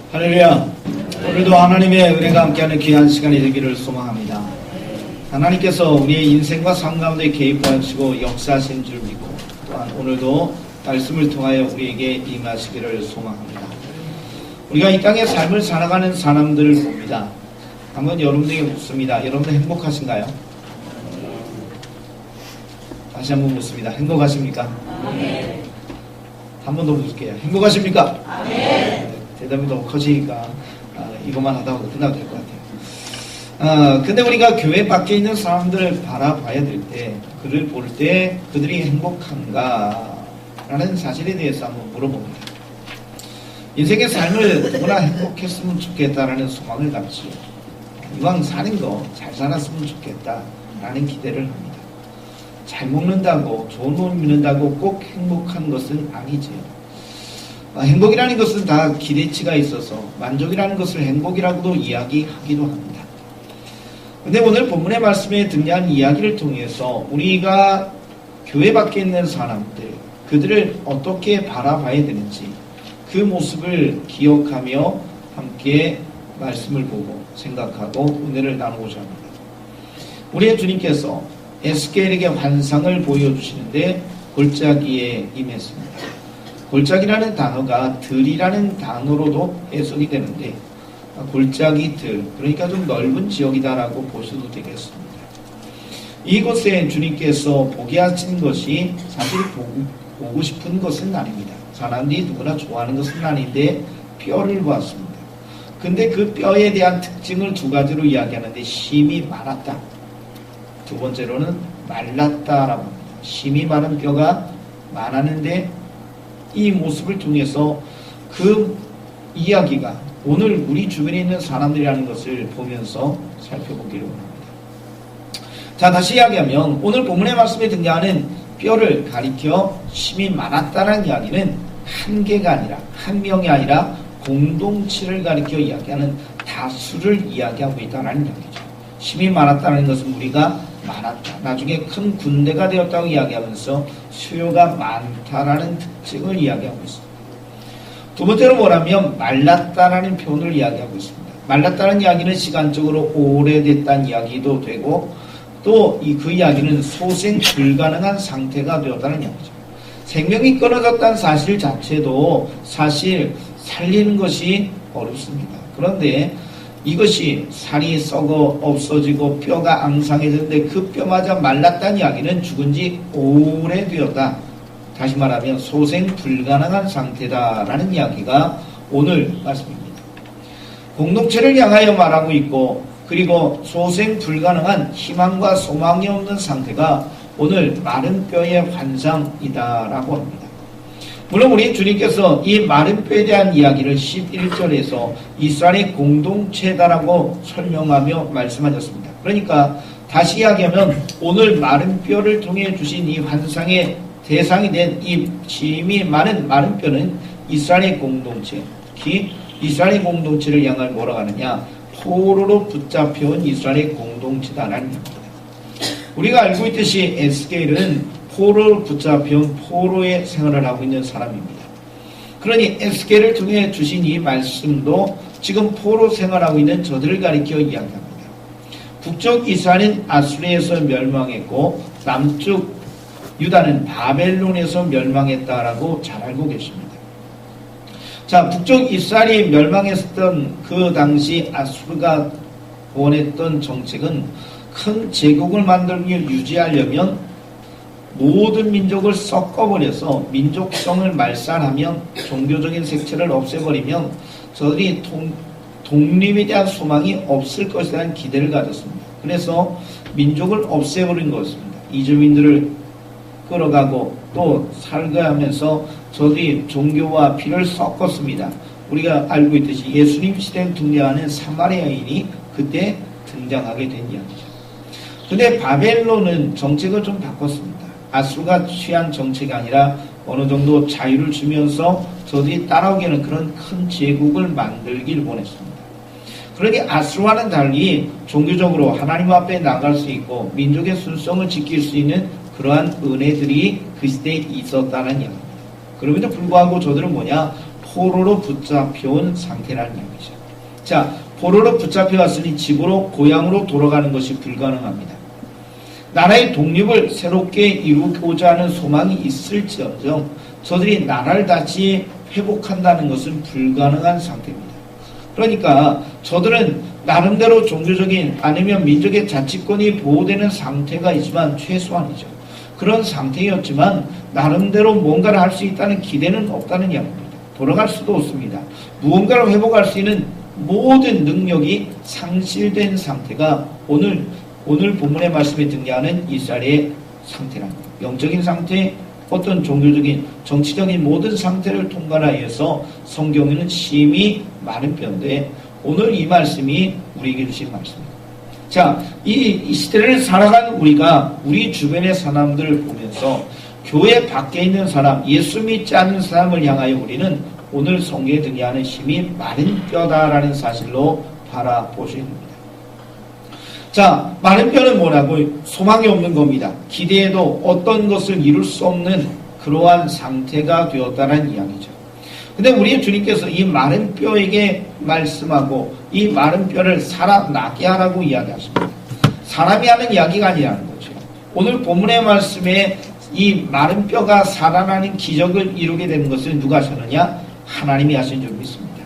할렐루야. 오늘도 하나님의 은혜가 함께하는 귀한 시간이 되기를 소망합니다. 하나님께서 우리의 인생과 삶 가운데 개입하시고 역사하신 줄 믿고 또한 오늘도 말씀을 통하여 우리에게 임하시기를 소망합니다. 우리가 이 땅의 삶을 살아가는 사람들을 봅니다. 한번 여러분들에게 묻습니다. 여러분들 행복하신가요? 다시 한번 묻습니다. 행복하십니까? 아멘. 한 번 더 묻을게요. 행복하십니까? 아멘. 대답이 너무 커지니까 이것만 하다 보면 끝나도 될 것 같아요. 근데 우리가 교회 밖에 있는 사람들을 바라봐야 될 때, 그를 볼 때 그들이 행복한가? 라는 사실에 대해서 한번 물어봅니다. 인생의 삶을 누구나 행복했으면 좋겠다라는 소망을 갖지, 이왕 사는 거 잘 살았으면 좋겠다라는 기대를 합니다. 잘 먹는다고, 좋은 옷 입는다고 꼭 행복한 것은 아니지요. 행복이라는 것은 다 기대치가 있어서 만족이라는 것을 행복이라고도 이야기하기도 합니다. 근데 오늘 본문의 말씀에 등장한 이야기를 통해서 우리가 교회 밖에 있는 사람들, 그들을 어떻게 바라봐야 되는지 그 모습을 기억하며 함께 말씀을 보고 생각하고 은혜를 나누고자 합니다. 우리의 주님께서 에스겔에게 환상을 보여주시는데 골짜기에 임했습니다. 골짜기라는 단어가 들이라는 단어로도 해석이 되는데 골짜기 들, 그러니까 좀 넓은 지역이다라고 보셔도 되겠습니다. 이곳에 주님께서 보게 하신 것이 사실 보고 싶은 것은 아닙니다. 사람들이 누구나 좋아하는 것은 아닌데 뼈를 보았습니다. 근데 그 뼈에 대한 특징을 두 가지로 이야기하는데 심이 많았다. 두 번째로는 말랐다라고 합니다. 심이 많은 뼈가 많았는데 이 모습을 통해서 그 이야기가 오늘 우리 주변에 있는 사람들이라는 것을 보면서 살펴보기를 원합니다. 자, 다시 이야기하면 오늘 본문의 말씀에 등장하는 뼈를 가리켜 심이 많았다는 이야기는 한 개가 아니라, 한 명이 아니라 공동체를 가리켜 이야기하는 다수를 이야기하고 있다는 이야기죠. 심이 많았다는 것은 우리가 많았다, 나중에 큰 군대가 되었다고 이야기하면서 수요가 많다라는 특징을 이야기하고 있습니다. 두 번째로 뭐라면 말랐다라는 표현을 이야기하고 있습니다. 말랐다는 이야기는 시간적으로 오래됐다는 이야기도 되고 또 그 이야기는 소생 불가능한 상태가 되었다는 이야기죠. 생명이 끊어졌다는 사실 자체도 사실 살리는 것이 어렵습니다. 그런데 이것이 살이 썩어 없어지고 뼈가 앙상해졌는데 그 뼈마저 말랐다는 이야기는 죽은 지 오래되었다. 다시 말하면 소생 불가능한 상태다라는 이야기가 오늘 말씀입니다. 공동체를 향하여 말하고 있고 그리고 소생 불가능한 희망과 소망이 없는 상태가 오늘 마른 뼈의 환상이다라고 합니다. 물론 우리 주님께서 이 마른 뼈에 대한 이야기를 11절에서 이스라엘의 공동체다라고 설명하며 말씀하셨습니다. 그러니까 다시 이야기하면 오늘 마른 뼈를 통해 주신 이 환상의 대상이 된 이 심이 많은 마른 뼈는 이스라엘의 공동체, 특히 이스라엘의 공동체를 향하여 뭐라고 하느냐, 포로로 붙잡혀온 이스라엘의 공동체다라는 겁니다. 우리가 알고 있듯이 에스겔은 포로를 붙잡혀온 포로의 생활을 하고 있는 사람입니다. 그러니 에스겔을 통해 주신 이 말씀도 지금 포로 생활하고 있는 저들을 가리켜 이야기합니다. 북쪽 이스라엘은 아수르에서 멸망했고 남쪽 유다는 바벨론에서 멸망했다라고 잘 알고 계십니다. 자, 북쪽 이스라엘이 멸망했던 그 당시 아수르가 원했던 정책은 큰 제국을 만들고 유지하려면 모든 민족을 섞어버려서 민족성을 말살하면 종교적인 색채를 없애버리면 저들이 독립에 대한 소망이 없을 것에 대한 기대를 가졌습니다. 그래서 민족을 없애버린 것입니다. 이주민들을 끌어가고 또 살게 하면서 저들이 종교와 피를 섞었습니다. 우리가 알고 있듯이 예수님 시대에 등장하는 사마리아인이 그때 등장하게 된 이야기죠. 근데 바벨론은 정책을 좀 바꿨습니다. 아수르가 취한 정책이 아니라 어느 정도 자유를 주면서 저들이 따라오기에는 그런 큰 제국을 만들길 원했습니다. 그러니 아수르와는 달리 종교적으로 하나님 앞에 나갈 수 있고 민족의 순성을 지킬 수 있는 그러한 은혜들이 그 시대에 있었다는 이야기입니다. 그럼에도 불구하고 저들은 뭐냐? 포로로 붙잡혀온 상태라는 이야기죠. 자, 포로로 붙잡혀왔으니 집으로 고향으로 돌아가는 것이 불가능합니다. 나라의 독립을 새롭게 이루고자 하는 소망이 있을지언정 저들이 나라를 다시 회복한다는 것은 불가능한 상태입니다. 그러니까 저들은 나름대로 종교적인 아니면 민족의 자치권이 보호되는 상태가 있지만 최소한이죠. 그런 상태였지만 나름대로 뭔가를 할 수 있다는 기대는 없다는 이야기입니다. 돌아갈 수도 없습니다. 무언가를 회복할 수 있는 모든 능력이 상실된 상태가 오늘 본문의 말씀에 등장하는 이스라엘의 상태랍니다. 영적인 상태, 어떤 종교적인, 정치적인 모든 상태를 통과하여서 성경에는 심히 많은 편인데 오늘 이 말씀이 우리에게 주신 말씀입니다. 자, 이 시대를 살아가는 우리가 우리 주변의 사람들을 보면서 교회 밖에 있는 사람, 예수 믿지 않는 사람을 향하여 우리는 오늘 성경에 등장하는 힘이 마른 뼈다라는 사실로 바라보셔야 됩니다. 자, 마른 뼈는 뭐라고? 소망이 없는 겁니다. 기대해도 어떤 것을 이룰 수 없는 그러한 상태가 되었다는 이야기죠. 근데 우리 주님께서 이 마른 뼈에게 말씀하고 이 마른 뼈를 살아나게 하라고 이야기하십니다. 사람이 하는 이야기가 아니라는 거죠. 오늘 본문의 말씀에 이 마른 뼈가 살아나는 기적을 이루게 되는 것을 누가 하셨느냐? 하나님이 하신 줄 믿습니다.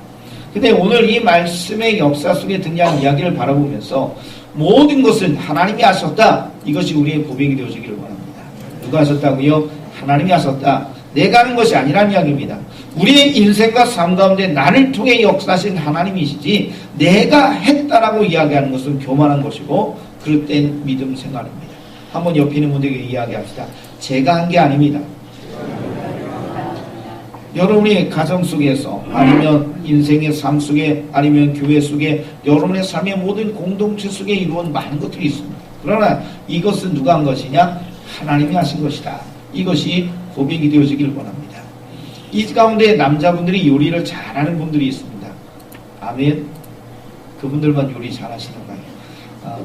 근데 오늘 이 말씀의 역사 속에 등장한 이야기를 바라보면서 모든 것은 하나님이 하셨다. 이것이 우리의 고백이 되어지기를 원합니다. 누가 하셨다고요? 하나님이 하셨다. 내가 하는 것이 아니라는 이야기입니다. 우리의 인생과 삶 가운데 나를 통해 역사하신 하나님이시지 내가 했다라고 이야기하는 것은 교만한 것이고 그릇된 믿음 생활입니다. 한번 옆에 있는 분들에게 이야기합시다. 제가 한 게 아닙니다. 여러분의 가정 속에서 아니면 인생의 삶 속에 아니면 교회 속에 여러분의 삶의 모든 공동체 속에 이루어진 많은 것들이 있습니다. 그러나 이것은 누가 한 것이냐? 하나님이 하신 것이다. 이것이 고백이 되어지길 원합니다. 이 가운데 남자분들이 요리를 잘하는 분들이 있습니다. 아멘. 그분들만 요리 잘하시는가요?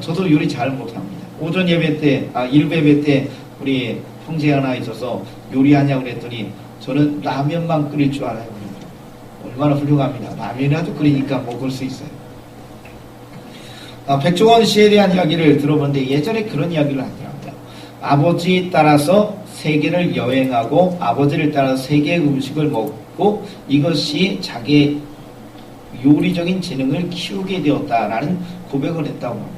저도 요리 잘 못합니다. 오전 예배 때, 일부 예배 때 우리 형제 하나 있어서 요리하냐고 그랬더니 저는 라면만 끓일 줄 알아요. 얼마나 훌륭합니다. 라면이라도 끓이니까 먹을 수 있어요. 백종원 씨에 대한 이야기를 들어봤는데 예전에 그런 이야기를 하더라고요. 아버지 따라서 세계를 여행하고 아버지를 따라 세계의 음식을 먹고 이것이 자기의 요리적인 재능을 키우게 되었다라는 고백을 했다고 합니다.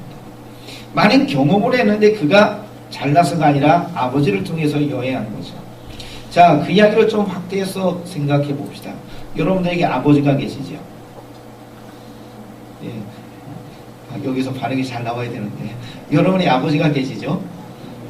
많은 경험을 했는데 그가 잘나서가 아니라 아버지를 통해서 여행한 거죠. 자, 그 이야기를 좀 확대해서 생각해 봅시다. 여러분들에게 아버지가 계시죠? 예. 여기서 반응이 잘 나와야 되는데 여러분의 아버지가 계시죠?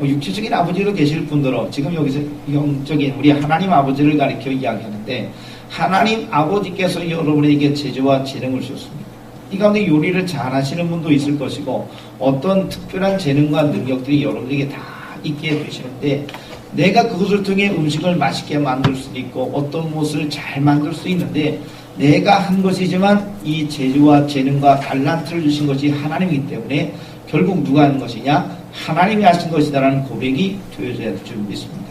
육체적인 아버지로 계실 분들은 지금 여기서 영적인 우리 하나님 아버지를 가리켜 이야기하는데 하나님 아버지께서 여러분에게 재주와 재능을 주셨습니다. 이 가운데 요리를 잘 하시는 분도 있을 것이고 어떤 특별한 재능과 능력들이 여러분에게 다 있게 되시는데 내가 그것을 통해 음식을 맛있게 만들 수도 있고 어떤 것을 잘 만들 수 있는데 내가 한 것이지만 이 재주와 재능과 달란트를 주신 것이 하나님이기 때문에 결국 누가 하는 것이냐? 하나님이 하신 것이다라는 고백이 되어져야 될 줄 믿습니다.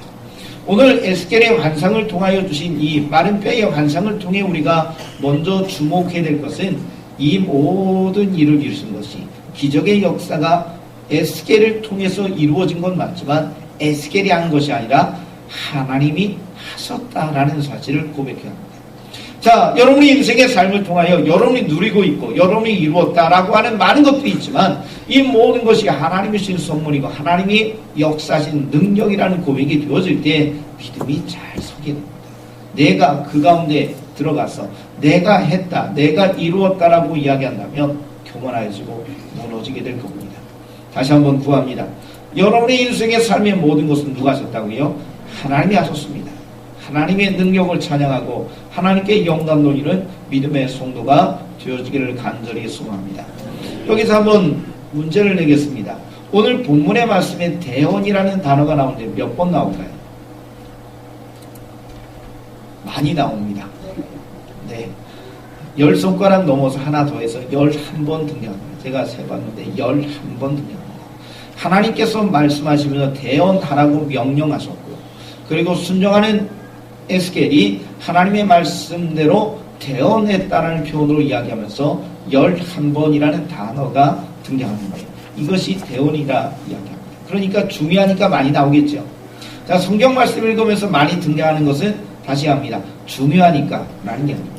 오늘 에스겔의 환상을 통하여 주신 이 마른 뼈의 환상을 통해 우리가 먼저 주목해야 될 것은 이 모든 일을 이루신 것이 기적의 역사가 에스겔을 통해서 이루어진 건 맞지만 에스겔이 한 것이 아니라 하나님이 하셨다라는 사실을 고백해야 합니다. 자, 여러분의 인생의 삶을 통하여 여러분이 누리고 있고 여러분이 이루었다라고 하는 많은 것들이 있지만 이 모든 것이 하나님이 주신 선물이고 하나님이 역사하신 능력이라는 고백이 되어질 때 믿음이 잘 서게 됩니다. 내가 그 가운데 들어가서 내가 했다, 내가 이루었다라고 이야기한다면 교만해지고 무너지게 될 겁니다. 다시 한번 구합니다. 여러분의 인생의 삶의 모든 것은 누가 하셨다고요? 하나님이 하셨습니다. 하나님의 능력을 찬양하고 하나님께 영광 돌리는 믿음의 성도가 되어지기를 간절히 소망합니다. 여기서 한번 문제를 내겠습니다. 오늘 본문의 말씀에 대언이라는 단어가 나오는데 몇 번 나올까요? 많이 나옵니다. 네, 10손가락 넘어서 하나 더해서 11번 등장합니다. 제가 세봤는데 11번 등장합니다. 하나님께서 말씀하시면서 대언하라고 명령하셨고 그리고 순종하는 에스겔이 하나님의 말씀대로 태어냈다라는 표현으로 이야기하면서 11번이라는 단어가 등장하는 거예요. 이것이 태어이라 이야기합니다. 그러니까 중요하니까 많이 나오겠죠. 자, 성경 말씀을 읽으면서 많이 등장하는 것은 다시 합니다. 중요하니까 라는 이야기입니다.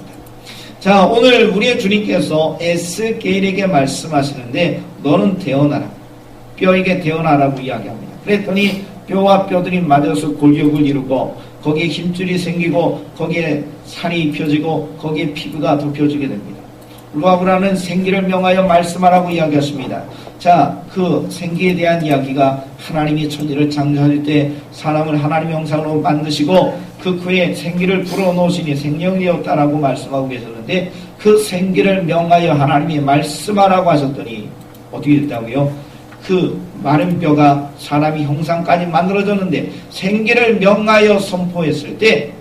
자, 오늘 우리의 주님께서 에스겔에게 말씀하시는데 너는 태어나라. 뼈에게 태어나라고 이야기합니다. 그랬더니 뼈와 뼈들이 맞아서 골격을 이루고 거기에 힘줄이 생기고 거기에 살이 입혀지고 거기에 피부가 덮여지게 됩니다. 루아브라는 생기를 명하여 말씀하라고 이야기하십니다. 자, 그 생기에 대한 이야기가 하나님이 천지를 창조할 때 사람을 하나님의 형상으로 만드시고 그 후에 생기를 불어넣으시니 생명이었다라고 말씀하고 계셨는데 그 생기를 명하여 하나님이 말씀하라고 하셨더니 어떻게 됐다고요? 그 마른 뼈가 사람이 형상까지 만들어졌는데 생기를 명하여 선포했을 때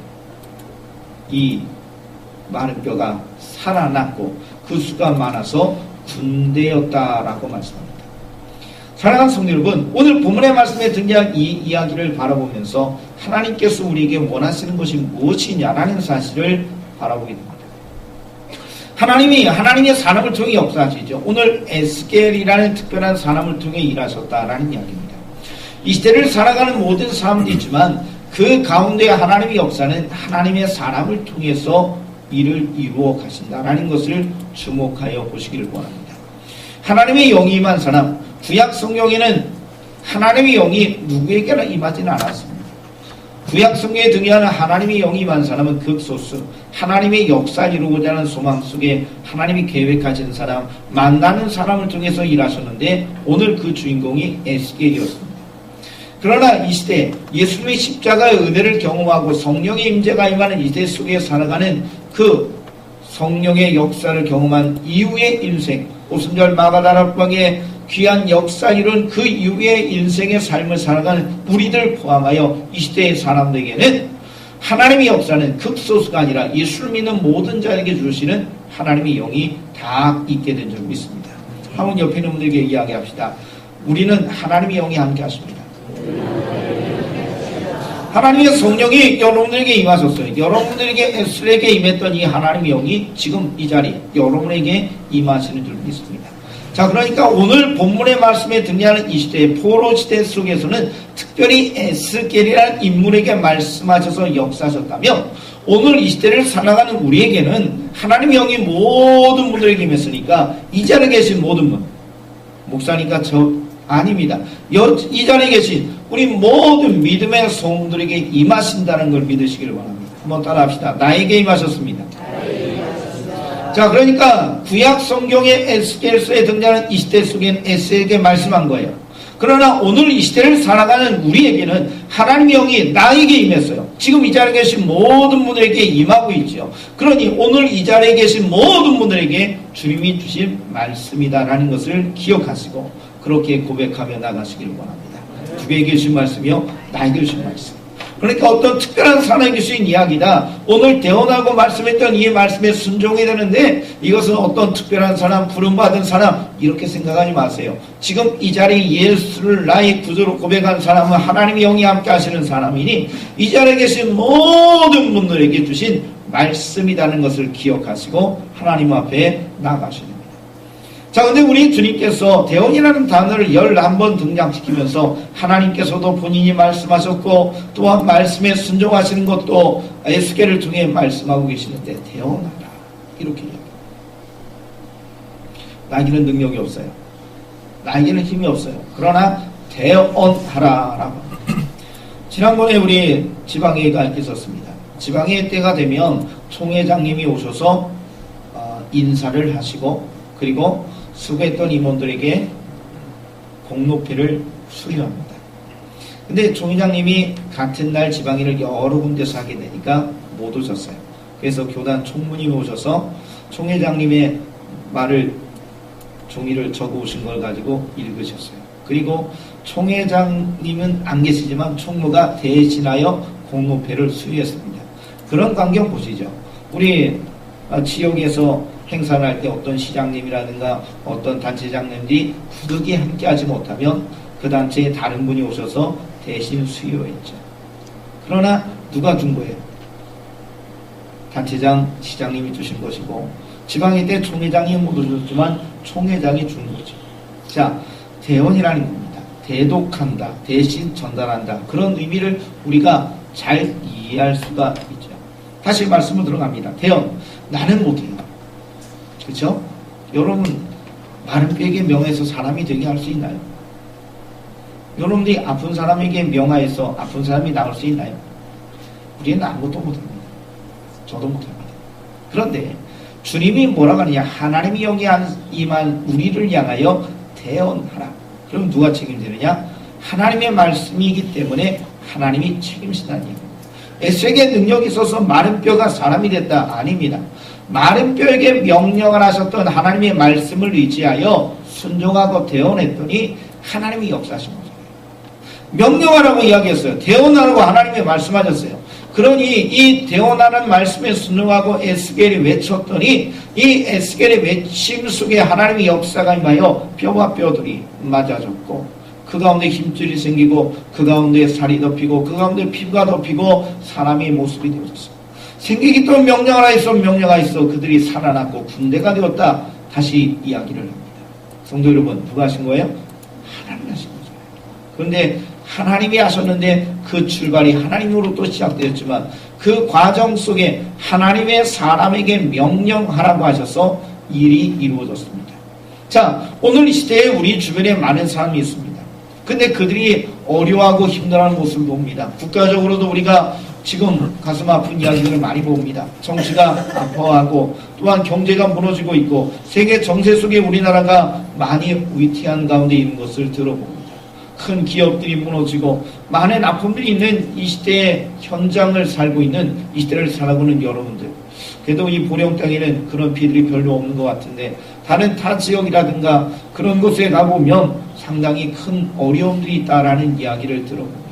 이 마른 뼈가 살아났고 그 수가 많아서 군대였다라고 말씀합니다. 사랑하는 성도 여러분, 오늘 본문의 말씀에 등장한 이 이야기를 바라보면서 하나님께서 우리에게 원하시는 것이 무엇이냐라는 사실을 바라보게 됩니다. 하나님이 하나님의 사람을 통해 역사하시죠. 오늘 에스겔이라는 특별한 사람을 통해 일하셨다라는 이야기입니다. 이 시대를 살아가는 모든 사람도 있지만 그 가운데 하나님의 역사는 하나님의 사람을 통해서 일을 이루어 가신다라는 것을 주목하여 보시기를 원합니다. 하나님의 영이 임한 사람, 구약 성경에는 하나님의 영이 누구에게나 임하지는 않았습니다. 구약 성경에 등장하는 하나님의 영이 임한 사람은 극소수, 하나님의 역사를 이루고자 하는 소망 속에 하나님이 계획하신 사람, 만나는 사람을 통해서 일하셨는데 오늘 그 주인공이 에스겔이었습니다. 그러나 이 시대 예수님의 십자가의 은혜를 경험하고 성령의 임재가 임하는 이 시대 속에 살아가는 그 성령의 역사를 경험한 이후의 인생, 오순절 마가다락방의 귀한 역사 이룬 그 이후의 인생의 삶을 살아가는 우리들 포함하여 이 시대의 사람들에게는 하나님의 역사는 극소수가 아니라 예수를 믿는 모든 자에게 주시는 하나님의 영이 다 있게 된 적이 있습니다. 한번 옆에 있는 분들에게 이야기합시다. 우리는 하나님의 영이 함께 하십니다. 하나님의 성령이 여러분들에게 임하셨어요. 여러분들에게 에스겔에게 임했던 이 하나님의 영이 지금 이 자리에 여러분에게 임하시는 줄 믿습니다. 자, 그러니까 오늘 본문의 말씀에 등장하는 이 시대의 포로 시대 속에서는 특별히 에스겔이라는 인물에게 말씀하셔서 역사하셨다면 오늘 이 시대를 살아가는 우리에게는 하나님의 영이 모든 분들에게 임했으니까 이 자리에 계신 모든 분, 목사니까 저 아닙니다. 이 자리에 계신 우리 모든 믿음의 성도들에게 임하신다는 걸 믿으시길 바랍니다. 한번 따라합시다. 나에게 임하셨습니다. 자, 그러니까 구약 성경의 에스겔서에 등장하는 이 시대 속엔 에스겔에게 말씀한 거예요. 그러나 오늘 이 시대를 살아가는 우리에게는 하나님의 영이 나에게 임했어요. 지금 이 자리에 계신 모든 분들에게 임하고 있죠. 그러니 오늘 이 자리에 계신 모든 분들에게 주님이 주신 말씀이다라는 것을 기억하시고 그렇게 고백하며 나가시길 원합니다. 누구에게 주신 말씀이요? 나에게 주신 말씀. 그러니까 어떤 특별한 사람에게 주신 이야기다. 오늘 대언하고 말씀했던 이 말씀에 순종해야 되는데 이것은 어떤 특별한 사람, 부름받은 사람 이렇게 생각하지 마세요. 지금 이 자리에 예수를 나의 구주로 고백한 사람은 하나님의 영이 함께 하시는 사람이니 이 자리에 계신 모든 분들에게 주신 말씀이라는 것을 기억하시고 하나님 앞에 나가시는 겁니다. 자, 근데 우리 주님께서 대언이라는 단어를 11번 등장시키면서 하나님께서도 본인이 말씀하셨고 또한 말씀에 순종하시는 것도 에스겔을 통해 말씀하고 계시는데 대언하라 이렇게 이야기합니다. 나에게는 능력이 없어요. 나에게는 힘이 없어요. 그러나 대언하라라고. 지난번에 우리 지방회의가 있었습니다. 지방회의 때가 되면 총회장님이 오셔서 인사를 하시고 그리고 수고했던 임원들에게 공로패를 수여합니다. 근데 총회장님이 같은 날 지방회의를 여러 군데서 하게 되니까 못 오셨어요. 그래서 교단 총무님이 오셔서 총회장님의 말을 종이를 적어 오신 걸 가지고 읽으셨어요. 그리고 총회장님은 안 계시지만 총무가 대신하여 공로패를 수여했습니다. 그런 광경 보시죠. 우리 지역에서 행사를 할 때 어떤 시장님이라든가 어떤 단체장님들이 부득이 함께하지 못하면 그 단체에 다른 분이 오셔서 대신 수여했죠. 그러나 누가 준 거예요? 단체장, 시장님이 주신 것이고 지방의 때 총회장이 못 줬지만 총회장이 준 거죠. 자, 대언이라는 겁니다. 대독한다, 대신 전달한다. 그런 의미를 우리가 잘 이해할 수가 있죠. 다시 말씀을 들어갑니다. 대언, 나는 못해요. 그렇죠? 여러분, 마른 뼈에게 명해서 사람이 되게 할 수 있나요? 여러분들이 아픈 사람에게 명하여서 아픈 사람이 나올 수 있나요? 우리는 아무것도 못합니다. 저도 못합니다. 그런데 주님이 뭐라고 하느냐? 하나님이 여기 임한 우리를 향하여 대언하라. 그럼 누가 책임지느냐? 하나님의 말씀이기 때문에 하나님이 책임진다는 얘기입니다. 에스겔의 능력이 있어서 마른 뼈가 사람이 됐다? 아닙니다. 마른 뼈에게 명령을 하셨던 하나님의 말씀을 의지하여 순종하고 대언했더니 하나님이 역사하신 거죠. 명령하라고 이야기했어요. 대언하라고 하나님이 말씀하셨어요. 그러니 이 대언하는 말씀에 순종하고 에스겔이 외쳤더니 이 에스겔의 외침 속에 하나님의 역사가 임하여 뼈와 뼈들이 맞아졌고 그 가운데 힘줄이 생기고 그 가운데 살이 덮이고 그 가운데 피부가 덮이고 사람의 모습이 되어졌어요. 생기기 또한 명령하라 명령하였어. 그들이 살아났고 군대가 되었다. 다시 이야기를 합니다. 성도 여러분, 누가 하신 거예요? 하나님이 하신 거죠. 그런데 하나님이 하셨는데 그 출발이 하나님으로부터 시작되었지만 그 과정 속에 하나님의 사람에게 명령하라고 하셔서 일이 이루어졌습니다. 자, 오늘 이 시대에 우리 주변에 많은 사람이 있습니다. 근데 그들이 어려워하고 힘들어하는 모습을 봅니다. 국가적으로도 우리가 지금 가슴 아픈 이야기들을 많이 봅니다. 정치가 아파하고 또한 경제가 무너지고 있고 세계 정세 속에 우리나라가 많이 위태한 가운데 있는 것을 들어봅니다. 큰 기업들이 무너지고 많은 아픔들이 있는 이 시대의 현장을 살고 있는 이 시대를 살아보는 여러분들, 그래도 이 보령 땅에는 그런 피들이 별로 없는 것 같은데 다른 타 지역이라든가 그런 곳에 가보면 상당히 큰 어려움들이 있다라는 이야기를 들어봅니다.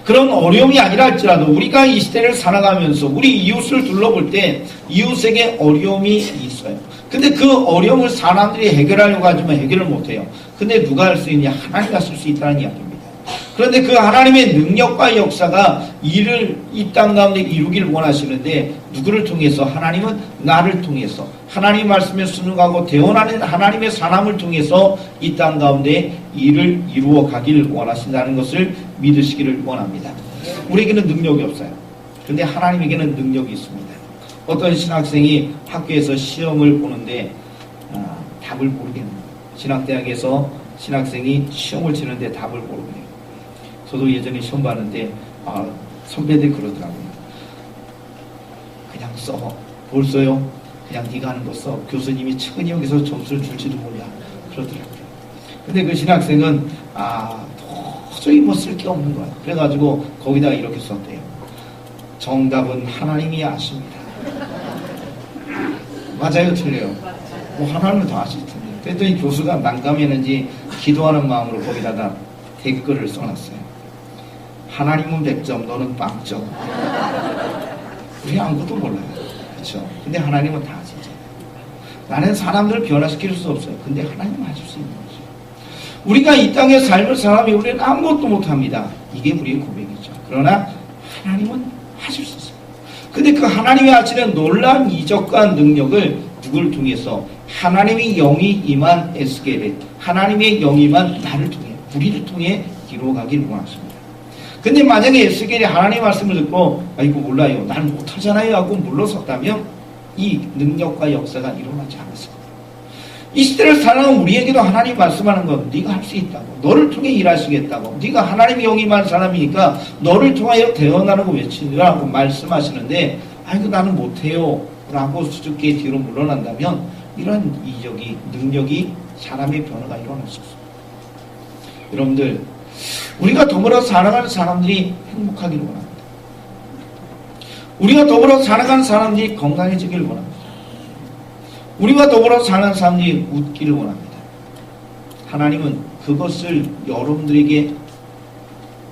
그런 어려움이 아니라 할지라도 우리가 이 시대를 살아가면서 우리 이웃을 둘러볼 때 이웃에게 어려움이 있어요. 근데 그 어려움을 사람들이 해결하려고 하지만 해결을 못해요. 근데 누가 할 수 있냐? 하나님이 하실 수 있다는 이야기입니다. 그런데 그 하나님의 능력과 역사가 일을 이 땅 가운데 이루기를 원하시는데 누구를 통해서? 하나님은 나를 통해서 하나님 말씀에 순응하고 대언하는 하나님의 사람을 통해서 이 땅 가운데 일을 이루어 가기를 원하신다는 것을 믿으시기를 원합니다. 우리에게는 능력이 없어요. 그런데 하나님에게는 능력이 있습니다. 어떤 신학생이 학교에서 시험을 보는데 답을 모르겠네요. 신학대학에서 신학생이 시험을 치는데 답을 모르겠네요. 저도 예전에 시험 봤는데 선배들이 그러더라고요. 그냥 써. 뭘 써요? 그냥 네가 하는 거 써. 교수님이 측은히 여기서 점수를 줄지도 몰라. 그러더라고요. 근데 그 신학생은 도저히 뭐 쓸 게 없는 거야. 그래가지고 거기다가 이렇게 썼대요. 정답은 하나님이 아십니다. 맞아요? 틀려요? 뭐 하나님은 더 아실 텐데. 그랬더니 교수가 난감했는지 기도하는 마음으로 거기다가 댓글을 써놨어요. 하나님은 100점, 너는 0점. 우리 아무것도 몰라요. 그렇죠? 근데 하나님은 다 아시죠. 나는 사람들을 변화시킬 수 없어요. 근데 하나님은 하실 수 있는 거죠. 우리가 이 땅에 삶을 사람이 우리는 아무것도 못합니다. 이게 우리의 고백이죠. 그러나 하나님은 하실 수 있어요. 근데 그 하나님이 하시는 놀라운 이적과 능력을 누구를 통해서? 하나님의 영이 임한 에스겔에 하나님의 영이 임한 나를 통해 우리를 통해 이루어가기를 원하십니다. 근데 만약에 에스겔이 하나님의 말씀을 듣고 이거 몰라요. 난 못하잖아요 하고 물러섰다면 이 능력과 역사가 일어나지 않았을 거예요. 이 시대를 살아가는 우리에게도 하나님이 말씀하는 건 네가 할 수 있다고. 너를 통해 일하시겠다고. 네가 하나님의 영이 임한 사람이니까 너를 통하여 대언하라고 외치라고 말씀하시는데 아이고 나는 못해요 라고 수줍게 뒤로 물러난다면 이런 이적이 능력이 사람의 변화가 일어날 수 있습니다. 여러분들 우리가 더불어 살아가는 사람들이 행복하기를 원합니다. 우리가 더불어 살아가는 사람들이 건강해지기를 원합니다. 우리와 더불어 사는 사람들이 웃기를 원합니다. 하나님은 그것을 여러분들에게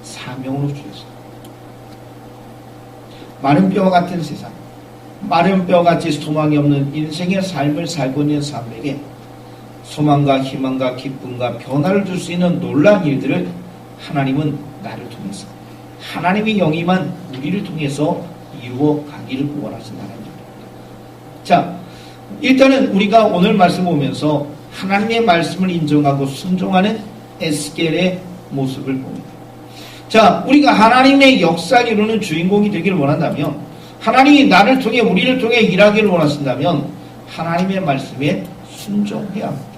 사명으로 주셨어요. 마른 뼈와 같은 세상, 마른 뼈같이 소망이 없는 인생의 삶을 살고 있는 사람에게 소망과 희망과 기쁨과 변화를 줄 수 있는 놀라운 일들을 하나님은 나를 통해서 하나님의 영이만 우리를 통해서 이루어 가기를 원하신다는 겁니다. 자, 일단은 우리가 오늘 말씀 보면서 하나님의 말씀을 인정하고 순종하는 에스겔의 모습을 봅니다. 자, 우리가 하나님의 역사를 이루는 주인공이 되기를 원한다면, 하나님이 나를 통해 우리를 통해 일하기를 원하신다면 하나님의 말씀에 순종해야 합니다.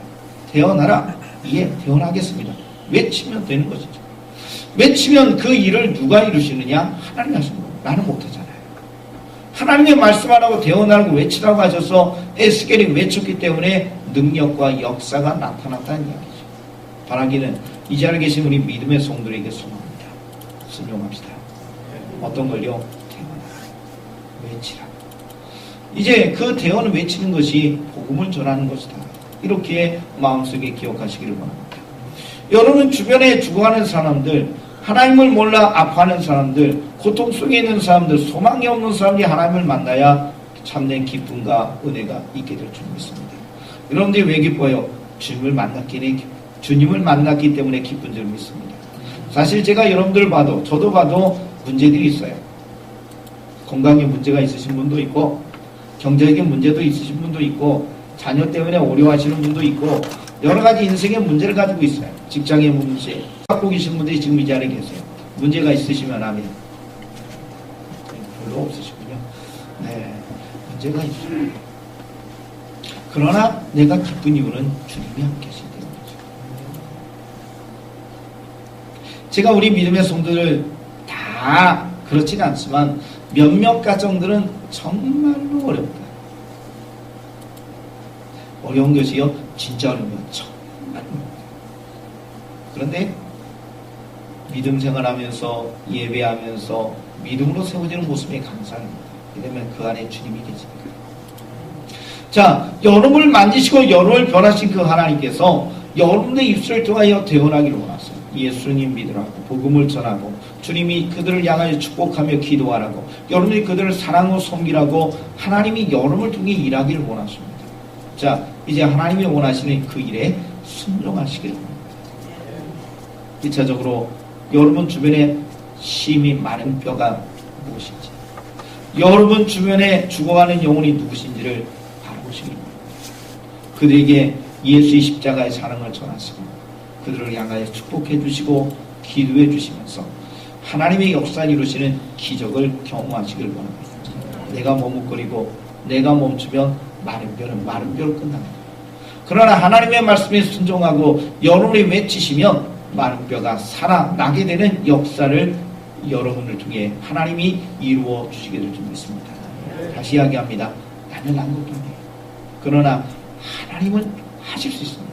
태어나라. 예, 태어나겠습니다. 외치면 되는 것이죠. 외치면 그 일을 누가 이루시느냐? 하나님이 하시는 거예요. 나는 못하잖아요. 하나님의 말씀 안 하고 태어나라고 외치라고 하셔서 에스겔이 외쳤기 때문에 능력과 역사가 나타났다는 이야기죠. 바라기는 이 자리에 계신 우리 믿음의 성도에게 소망합니다. 순종합시다. 어떤 걸요? 태어나라. 외치라. 이제 그 대언을 외치는 것이 복음을 전하는 것이다. 이렇게 마음속에 기억하시기를 바랍니다. 여러분 주변에 죽어가는 사람들, 하나님을 몰라 아파하는 사람들, 고통 속에 있는 사람들, 소망이 없는 사람들이 하나님을 만나야 참된 기쁨과 은혜가 있게 될 줄 믿습니다. 여러분들이 왜 기뻐요? 주님을 만났기 때문에 기쁜 줄 믿습니다. 사실 제가 여러분들 봐도, 저도 봐도 문제들이 있어요. 건강에 문제가 있으신 분도 있고, 경제적인 문제도 있으신 분도 있고, 자녀 때문에 어려워하시는 분도 있고, 여러 가지 인생의 문제를 가지고 있어요. 직장의 문제, 갖고 계신 분들이 지금 이 자리에 계세요. 문제가 있으시면 하면 별로 없으시군요. 네, 문제가 있어요. 그러나 내가 기쁜 이유는 주님이 함께 하시기 때문이죠. 제가 우리 믿음의 성도들 다 그렇지는 않지만 몇몇 가정들은 정말로 어렵다. 어려운 것이요, 진짜 어려운 것, 정말. 그런데 믿음 생활하면서 예배하면서 믿음으로 세워지는 모습에 감사합니다. 왜냐하면 그 안에 주님이 계시니까. 자, 여러분을 만지시고 여러분을 변하신 그 하나님께서 여러분의 입술을 통하여 대언하기를 원하세요. 예수님 믿으라고 복음을 전하고 주님이 그들을 향하여 축복하며 기도하라고 여러분이 그들을 사랑하고 섬기라고 하나님이 여러분을 통해 일하기를 원하십니다. 자, 이제 하나님이 원하시는 그 일에 순종하시기를 원합니다. 1차적으로 여러분 주변에 심이 마른 뼈가 무엇인지, 여러분 주변에 죽어가는 영혼이 누구신지를 바라보시기 바랍니다. 그들에게 예수의 십자가의 사랑을 전하시고 그들을 향하여 축복해 주시고 기도해 주시면서 하나님의 역사를 이루시는 기적을 경험하시길 원합니다. 내가 머뭇거리고 내가 멈추면 마른 뼈는 마른 뼈로 끝납니다. 그러나 하나님의 말씀에 순종하고 여러분이 외치시면 마른 뼈가 살아나게 되는 역사를 여러분을 통해 하나님이 이루어 주시게 될 줄 믿습니다. 다시 이야기합니다. 나는 아무것도 아니에요. 그러나 하나님은 하실 수 있습니다.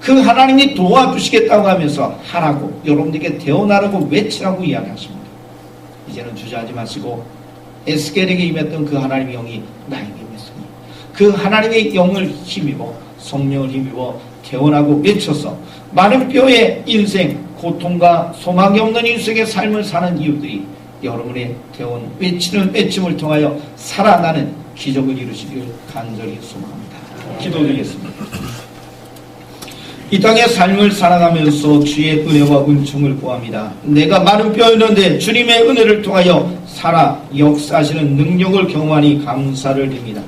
그 하나님이 도와주시겠다고 하면서 하라고 여러분들에게 태어나라고 외치라고 이야기하십니다. 이제는 주저하지 마시고 에스겔에게 임했던 그 하나님의 영이 나에게 임했으니 그 하나님의 영을 힘입어 성령을 힘입어 태어나고 외쳐서 많은 뼈의 인생, 고통과 소망이 없는 인생의 삶을 사는 이유들이 여러분의 태원 외치는 외침을 통하여 살아나는 기적을 이루시길 간절히 소망합니다. 기도드리겠습니다. 이 땅의 삶을 살아가면서 주의 은혜와 은총을 구합니다. 내가 마른 뼈였는데 주님의 은혜를 통하여 살아 역사하시는 능력을 경험하니 감사를 드립니다.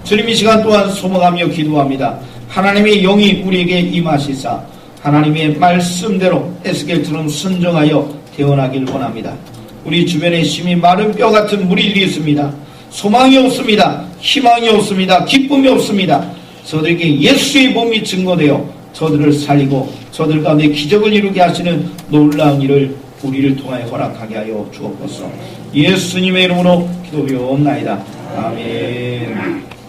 주님 이 시간 또한 소망하며 기도합니다. 하나님의 영이 우리에게 임하시사 하나님의 말씀대로 에스겔처럼 순종하여 태어나길 원합니다. 우리 주변에 심히 마른 뼈 같은 무리들이 있습니다. 소망이 없습니다. 희망이 없습니다. 기쁨이 없습니다. 저들에게 예수의 몸이 증거되어 저들을 살리고 저들 가운데 기적을 이루게 하시는 놀라운 일을 우리를 통하여 허락하게 하여 주옵소서. 예수님의 이름으로 기도하옵나이다. 아멘.